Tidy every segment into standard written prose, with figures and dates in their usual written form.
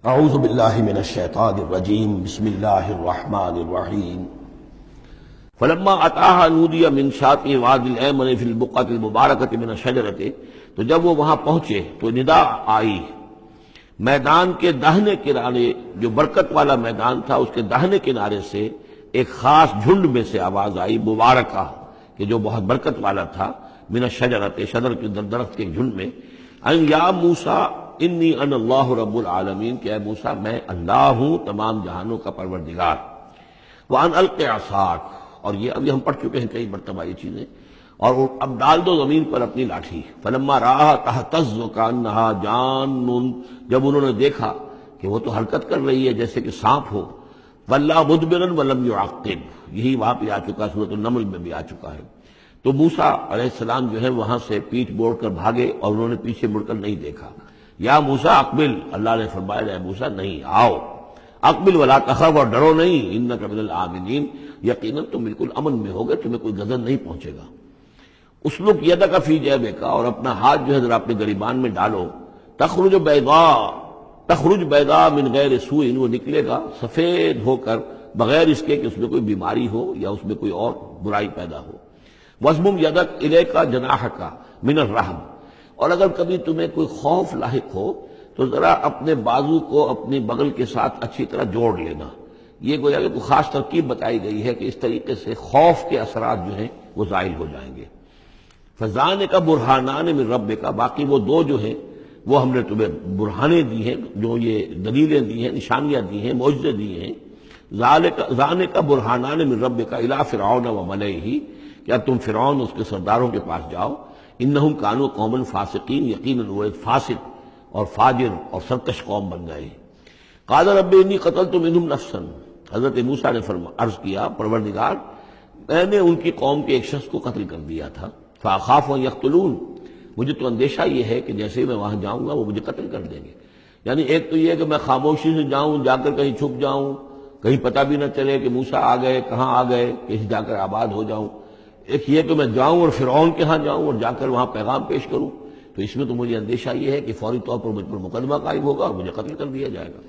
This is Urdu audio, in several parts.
اعوذ باللہ من الشیطان الرجیم بسم اللہ الرحمن الرحیم فلما اتاها نودی من شاطئ وادی الایمن فی البقعۃ المبارکۃ من الشجرۃ، تو جب وہ وہاں پہنچے تو ندا آئی میدان کے داہنے کنارے، جو برکت والا میدان تھا اس کے داہنے کنارے سے ایک خاص جھنڈ میں سے آواز آئی مبارکہ، کہ جو بہت برکت والا تھا، من الشجرۃ، شجر کے درخت کے جھنڈ میں، ان یا موسیٰ انی ان اللہ رب العالمین، کہ اے موسیٰ میں اللہ ہوں تمام جہانوں کا پروردگار، وان الق عصاک، اور یہ ابھی ہم پڑھ چکے ہیں کئی مرتبہ یہ چیزیں، اور اب ڈال دو زمین پر اپنی لاٹھی، فلما رآہا تہتز کانہا جان، جب انہوں نے دیکھا کہ وہ تو حرکت کر رہی ہے جیسے کہ سانپ ہو، ولا مدبرا ولم یعقب، یہی وہاں پہ آ چکا، سورۃ النمل میں بھی آ چکا ہے۔ تو موسیٰ علیہ السلام جو ہے وہاں سے پیٹھ موڑ کر بھاگے اور انہوں نے پیچھے مڑ کر نہیں دیکھا۔ یا موسیٰ اقبل، اللہ نے فرمایا اے موسیٰ نہیں، آؤ، اقبل ولا تخف، اور ڈرو نہیں، انک من الآمنین، یقیناً تم بالکل امن میں ہوگے، تمہیں کوئی غضب نہیں پہنچے گا۔ اسلک یدک فی جیبک، اور اپنا ہاتھ جو ہے ذرا اپنے گریبان میں ڈالو، تخرج بیضاء من غیر سوء، وہ نکلے گا سفید ہو کر بغیر اس کے کہ اس میں کوئی بیماری ہو یا اس میں کوئی اور برائی پیدا ہو۔ وَاضْمُمْ یدک الیک جناحک من الرہب، اور اگر کبھی تمہیں کوئی خوف لاحق ہو تو ذرا اپنے بازو کو اپنی بغل کے ساتھ اچھی طرح جوڑ لینا۔ یہ گویا کہ کوئی خاص ترکیب بتائی گئی ہے کہ اس طریقے سے خوف کے اثرات جو ہیں وہ زائل ہو جائیں گے۔ فَذَانِکَ بُرْہَانَانِ مِن رَبِّکَ، باقی وہ دو جو ہیں وہ ہم نے تمہیں برہانے دی ہیں، جو یہ دلیلیں دی ہیں، نشانیاں دی ہیں، معجزے دیے ہیں۔ ذَانِکَ بُرْہَانَانِ مِن رَبِّکَ إِلَىٰ فِرْعَوْنَ وَمَلَئِهِ، کہ اب تم فرعون اس کے سرداروں کے پاس جاؤ، انہم کانوا قوما فاسقین، یقیناً وہ ایک فاسق اور فاجر اور سرکش قوم بن گئے۔ قال رب انی قتلت منہم نفسا، حضرت موسیٰ نے عرض کیا پروردگار میں نے ان کی قوم کے ایک شخص کو قتل کر دیا تھا، فاخاف ان یقتلون، مجھے تو اندیشہ یہ ہے کہ جیسے ہی میں وہاں جاؤں گا وہ مجھے قتل کر دیں گے۔ یعنی ایک تو یہ کہ میں خاموشی سے جاؤں، جا کر کہیں چھپ جاؤں، کہیں پتہ بھی نہ چلے کہ موسیٰ آ گئے، کہاں آ گئے، کہیں جا کر آباد ہو جاؤں۔ ایک یہ کہ میں جاؤں اور فرعون کے ہاں جاؤں اور جا کر وہاں پیغام پیش کروں، تو اس میں تو مجھے اندیشہ یہ ہے کہ فوری طور پر مجھ پر مقدمہ قائم ہوگا اور مجھے قتل کر دیا جائے گا۔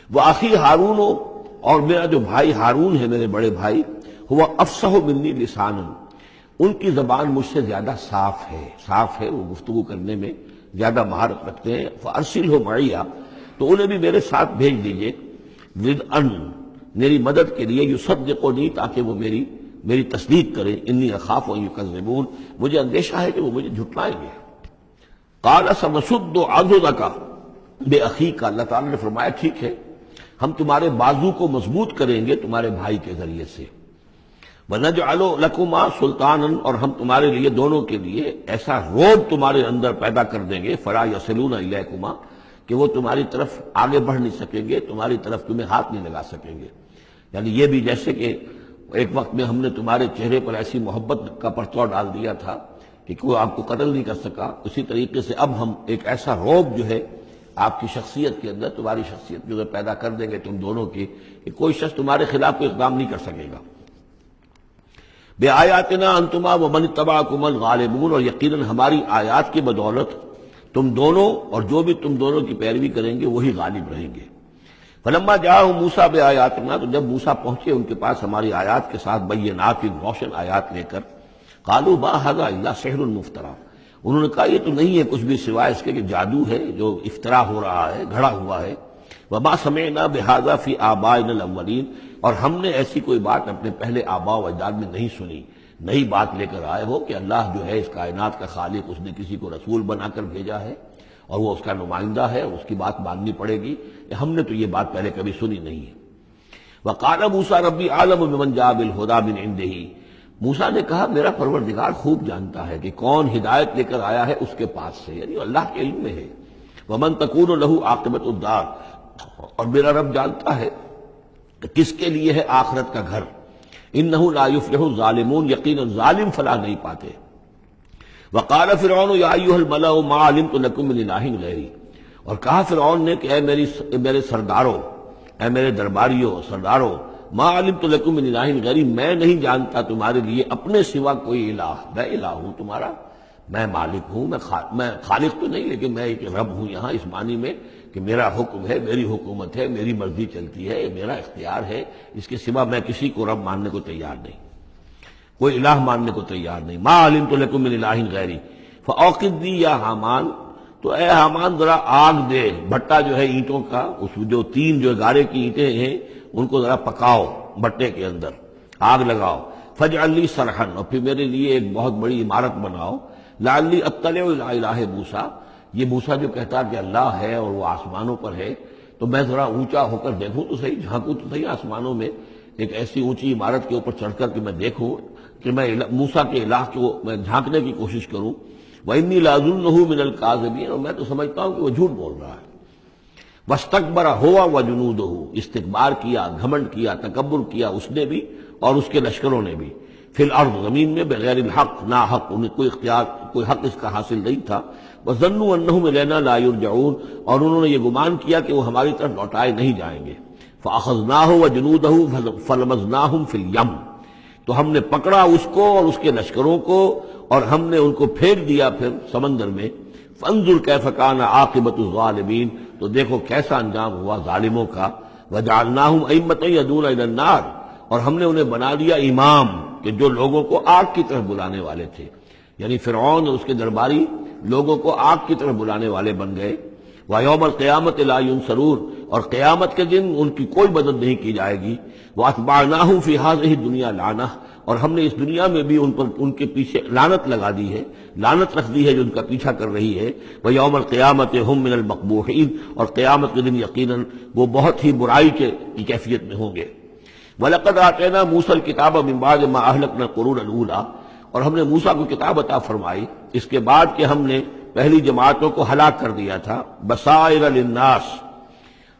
وہ آخی ہارون، اور میرا جو بھائی ہارون ہے، میرے بڑے بھائی، ہوا افصح منی لسانا، ان کی زبان مجھ سے زیادہ صاف ہے، وہ گفتگو کرنے میں زیادہ مہارت رکھتے ہیں۔ فارسلہ معی، تو انہیں بھی میرے ساتھ بھیج دیجئے، ردءا، میری مدد کے لیے، یصدقونی، تاکہ وہ میری تصدیق کریں، انی اخاف ان یکذبون، مجھے اندیشہ ہے کہ وہ مجھے جھٹلائیں گے۔ قال سنشد عضدک باخیک، اللہ تعالیٰ نے فرمایا ٹھیک ہے، ہم تمہارے بازو کو مضبوط کریں گے تمہارے بھائی کے ذریعے سے۔ وَنَجْعَلُ لَكُمَا سُلْطَانًا، اور ہم تمہارے لیے دونوں کے لیے ایسا روب تمہارے اندر پیدا کر دیں گے، فَلَا يَصِلُونَ إِلَيْكُمَا، کہ وہ تمہاری طرف آگے بڑھ نہیں سکیں گے، تمہاری طرف تمہیں ہاتھ نہیں لگا سکیں گے۔ یعنی یہ بھی جیسے کہ ایک وقت میں ہم نے تمہارے چہرے پر ایسی محبت کا پرتو ڈال دیا تھا کہ کوئی آپ کو قتل نہیں کر سکا، اسی طریقے سے اب ہم ایک ایسا روب جو ہے آپ کی شخصیت کے اندر، تمہاری شخصیت جو ہے پیدا کر دیں گے تم دونوں کی، کہ کوئی شخص تمہارے خلاف کوئی اقدام نہیں کر سکے گا۔ بِآیاتنا انتما ومن اتبعکم الغالبون، اور یقیناً ہماری آیات کی بدولت تم دونوں اور جو بھی تم دونوں کی پیروی کریں گے وہی غالب رہیں گے۔ فلما جاءهم موسیٰ بآیاتنا، تو جب موسیٰ پہنچے ان کے پاس ہماری آیات کے ساتھ، بینات، روشن آیات لے کر، قالوا ما ھذا الا سحر مفترى، انہوں نے کہا یہ تو نہیں ہے کچھ بھی سوائے اس کے کہ جادو ہے جو افترا ہو رہا ہے، گھڑا ہوا ہے۔ وما سمعنا بھذا فی آبائنا الاولین، اور ہم نے ایسی کوئی بات اپنے پہلے آباء و اجداد میں نہیں سنی۔ نئی بات لے کر آئے ہو کہ اللہ جو ہے اس کائنات کا خالق، اس نے کسی کو رسول بنا کر بھیجا ہے اور وہ اس کا نمائندہ ہے، اس کی بات ماننی پڑے گی، ہم نے تو یہ بات پہلے کبھی سنی نہیں ہے۔ وقال موسیٰ ربی اعلم بمن جاء بالہدی من عنده، موسیٰ نے کہا میرا پروردگار خوب جانتا ہے کہ کون ہدایت لے کر آیا ہے اس کے پاس سے، یعنی اللہ کے علم میں ہے۔ ومن تکون له عاقبۃ الدار، اور میرا رب جانتا ہے کہ کس کے لیے ہے آخرت کا گھر۔ انہ لا یفلح الظالمون، یقینا ظالم فلاح نہیں پاتے۔ وقال فرعون یا ایھا الملأ ما علمت لکم من الہ غیری، اور کہا فرعون نے کہ اے میرے سرداروں، اے میرے درباریوں، سرداروں، ما علمت لکم من الہ غیری، میں نہیں جانتا تمہارے لیے اپنے سوا کوئی الہ، میں الہ ہوں تمہارا، میں مالک ہوں، میں خالق تو نہیں لیکن میں ایک رب ہوں یہاں اس معنی میں کہ میرا حکم ہے، میری حکومت ہے، میری مرضی چلتی ہے، میرا اختیار ہے، اس کے سوا میں کسی کو رب ماننے کو تیار نہیں، کوئی الہ ماننے کو تیار نہیں۔ ما علمت لکم من الہ غیری فاوقد لی یا حامان، تو اے حامان ذرا آگ دے، بھٹا جو ہے اینٹوں کا، اس جو تین جو گارے کی اینٹیں ہیں ان کو ذرا پکاؤ بھٹے کے اندر، آگ لگاؤ، فاجعل لی صرحا، اور پھر میرے لیے ایک بہت بڑی عمارت بناؤ، لعلی اطلع الی الہ موسیٰ، یہ موسیٰ جو کہتا کہ اللہ ہے اور وہ آسمانوں پر ہے، تو میں ذرا اونچا ہو کر دیکھوں تو صحیح، جھانکوں تو صحیح آسمانوں میں، ایک ایسی اونچی عمارت کے اوپر چڑھ کر کہ میں دیکھوں کہ میں موسیٰ کے الہ کو میں جھانکنے کی کوشش کروں۔ وَإِنِّي لَأَظُنُّهُ مِنَ الْكَاذِبِينَ، اور میں تو سمجھتا ہوں کہ وہ جھوٹ بول رہا ہے۔ وَاسْتَكْبَرَ هُوَ وَجُنُودُهُ، استکبار کیا، گھمنڈ کیا، تکبر کیا اس نے بھی اور اس کے لشکروں نے بھی، فی الارض، زمین میں، بغیر الحق، نا حق، انہیں کوئی اختیار، کوئی حق اس کا حاصل نہیں تھا۔ وَظَنُّوا أَنَّهُمْ إِلَيْنَا لَا يُرْجَعُونَ، اور انہوں نے یہ گمان کیا کہ وہ ہماری طرف لوٹائے نہیں جائیں گے۔ فَأَخَذْنَاهُ وَجُنُودَهُ فَلَمَزْنَاهُمْ فِي الْيَمِّ، تو ہم نے پکڑا اس کو اور اس کے لشکروں کو اور ہم نے ان کو پھینک دیا پھر سمندر میں۔ فانظر کیف کان عاقبۃ الظالمین، تو دیکھو کیسا انجام ہوا ظالموں کا۔ وجعلناہم ائمۃ یدعون الی النار، اور ہم نے انہیں بنا دیا امام کہ جو لوگوں کو آگ کی طرف بلانے والے تھے، یعنی فرعون اور اس کے درباری لوگوں کو آگ کی طرف بلانے والے بن گئے۔ وَيَوْمَ الْقِيَامَةِ لَا يُنصَرُونَ، اور قیامت کے دن ان کی کوئی مدد نہیں کی جائے گی۔ وَأَتْبَعْنَاهُمْ فِي هَذِهِ الدُّنْيَا لَعْنَةً، اور ہم نے اس دنیا میں بھی ان پر ان کے پیچھے لعنت لگا دی ہے، لعنت رکھ دی ہے جو ان کا پیچھا کر رہی ہے۔ وَيَوْمَ الْقِيَامَةِ هُمْ مِنَ الْمَقْبُوحِينَ، اور قیامت کے دن یقیناً وہ بہت ہی برائی کی کیفیت میں ہوں گے۔ وَلَقَدْ آتَيْنَا مُوسَى الْكِتَابَ مِنْ بَعْدِ مَا أَهْلَكْنَا الْقُرُونَ الْأُولَىٰ، اور ہم نے موسیٰ کو کتاب عطا فرمائی اس کے بعد کہ ہم نے پہلی جماعتوں کو ہلاک کر دیا تھا۔ بصائر للناس،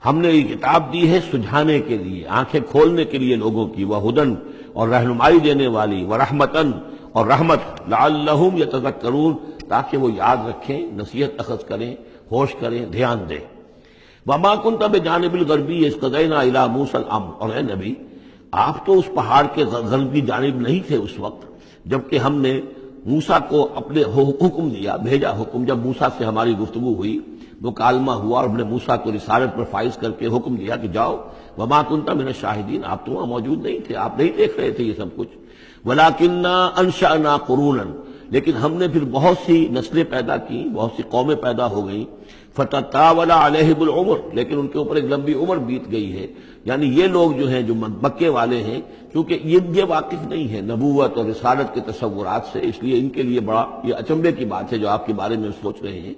ہم نے یہ کتاب دی ہے سجھانے کے لیے، آنکھیں کھولنے کے لیے لوگوں کی، وہدن، اور رہنمائی دینے والی، ورحمتن، اور رحمت، لعلہم یتذکرون، تاکہ وہ یاد رکھیں، نصیحت اخذ کریں، ہوش کریں، دھیان دیں۔ وما کنت بجانب الغربی اذ قضینا الی موسیٰ الامر، اور اے نبی آپ تو اس پہاڑ کے غربی جانب نہیں تھے اس وقت جبکہ ہم نے موسیٰ کو اپنے حکم دیا، بھیجا حکم، جب موسیٰ سے ہماری گفتگو ہوئی، مکالمہ ہوا اور ہم نے موسیٰ کو رسالت پر فائز کر کے حکم دیا کہ جاؤ۔ وما کنت من الشاہدین، آپ تو وہاں موجود نہیں تھے، آپ نہیں دیکھ رہے تھے یہ سب کچھ۔ ولکننا انشأنا قرونا، لیکن ہم نے پھر بہت سی نسلیں پیدا کی، بہت سی قومیں پیدا ہو گئیں۔ فتطاول علیہم العمر، لیکن ان کے اوپر ایک لمبی عمر بیت گئی ہے، یعنی یہ لوگ جو ہیں جو مکے والے ہیں، کیونکہ یہ واقف نہیں ہے نبوت اور رسالت کے تصورات سے، اس لیے ان کے لیے بڑا یہ اچنبھے کی بات ہے جو آپ کے بارے میں سوچ رہے ہیں۔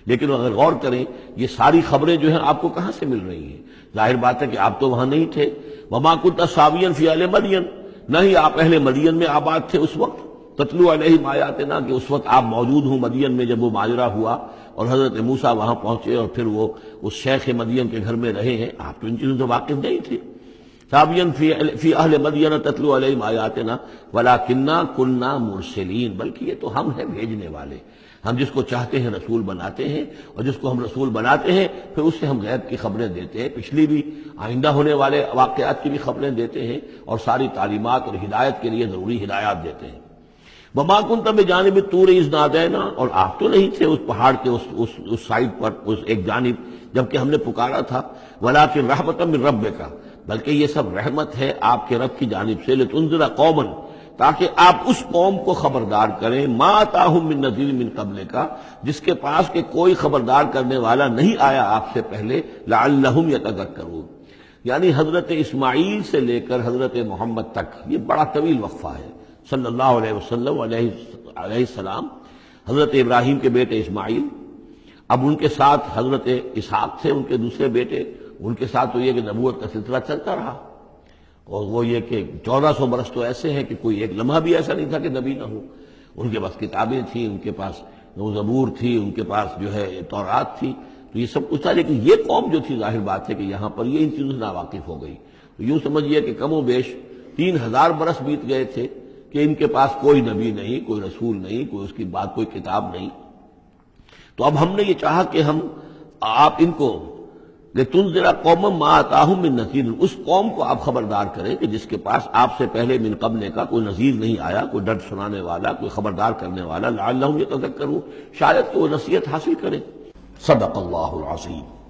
لیکن اگر غور کریں یہ ساری خبریں جو ہیں آپ کو کہاں سے مل رہی ہیں؟ ظاہر بات ہے کہ آپ تو وہاں نہیں تھے۔ وما كنت ساويا في اهل مدين، نہ ہی آپ اہل مدین میں آباد تھے اس وقت۔ تتلو علیہم آیاتنا، کہ اس وقت آپ موجود ہوں مدین میں جب وہ ماجرا ہوا اور حضرت موسیٰ وہاں پہنچے اور پھر وہ اس شیخ مدین کے گھر میں رہے ہیں، آپ تو ان چیزوں سے واقف نہیں تھے۔ ساويا في اهل مدين تتلو علیہم آیاتنا ولكننا كنا مرسلین، بلکہ یہ تو ہم ہیں بھیجنے والے، ہم جس کو چاہتے ہیں رسول بناتے ہیں، اور جس کو ہم رسول بناتے ہیں پھر اس سے ہم غیب کی خبریں دیتے ہیں، پچھلی بھی آئندہ ہونے والے واقعات کی بھی خبریں دیتے ہیں، اور ساری تعلیمات اور ہدایت کے لیے ضروری ہدایات دیتے ہیں۔ وما كنت بجانب الطور اذ نادینا، اور آپ تو نہیں تھے اس پہاڑ کے اس سائڈ پر، اس ایک جانب جبکہ ہم نے پکارا تھا۔ ولکن رحمۃ من ربک، بلکہ یہ سب رحمت ہے آپ کے رب کی جانب سے، لتنذر قوما، تاکہ آپ اس قوم کو خبردار کریں، ما آتاہم من نذیر من قبلک، جس کے پاس کہ کوئی خبردار کرنے والا نہیں آیا آپ سے پہلے، لعلہم یتذکرون، یعنی حضرت اسماعیل سے لے کر حضرت محمد تک یہ بڑا طویل وقفہ ہے۔ صلی اللہ علیہ وسلم علیہ السلام، حضرت ابراہیم کے بیٹے اسماعیل، اب ان کے ساتھ حضرت اسحاق تھے ان کے دوسرے بیٹے، ان کے ساتھ تو یہ کہ نبوت کا سلسلہ چلتا رہا، اور وہ یہ کہ 1400 برس تو ایسے ہیں کہ کوئی ایک لمحہ بھی ایسا نہیں تھا کہ نبی نہ ہو۔ ان کے پاس کتابیں تھیں، ان کے پاس زبور تھی، ان کے پاس جو ہے تورات تھی، تو یہ سب کچھ تھا، لیکن یہ قوم جو تھی ظاہر بات ہے کہ یہاں پر یہ ان چیزوں سے ناواقف ہو گئی۔ تو یوں سمجھیے کہ کم و بیش 3000 برس بیت گئے تھے کہ ان کے پاس کوئی نبی نہیں، کوئی رسول نہیں، کوئی اس کی بات کوئی کتاب نہیں۔ تو اب ہم نے یہ چاہا کہ ہم آپ ان کو لتنذر قوما ما آتاہم من نذیر، اس قوم کو آپ خبردار کریں کہ جس کے پاس آپ سے پہلے من قبل کا کوئی نذیر نہیں آیا، کوئی ڈر سنانے والا، کوئی خبردار کرنے والا، لعلہم یتذکرون، شاید کہ وہ نصیحت حاصل کریں۔ صدق اللہ العظیم۔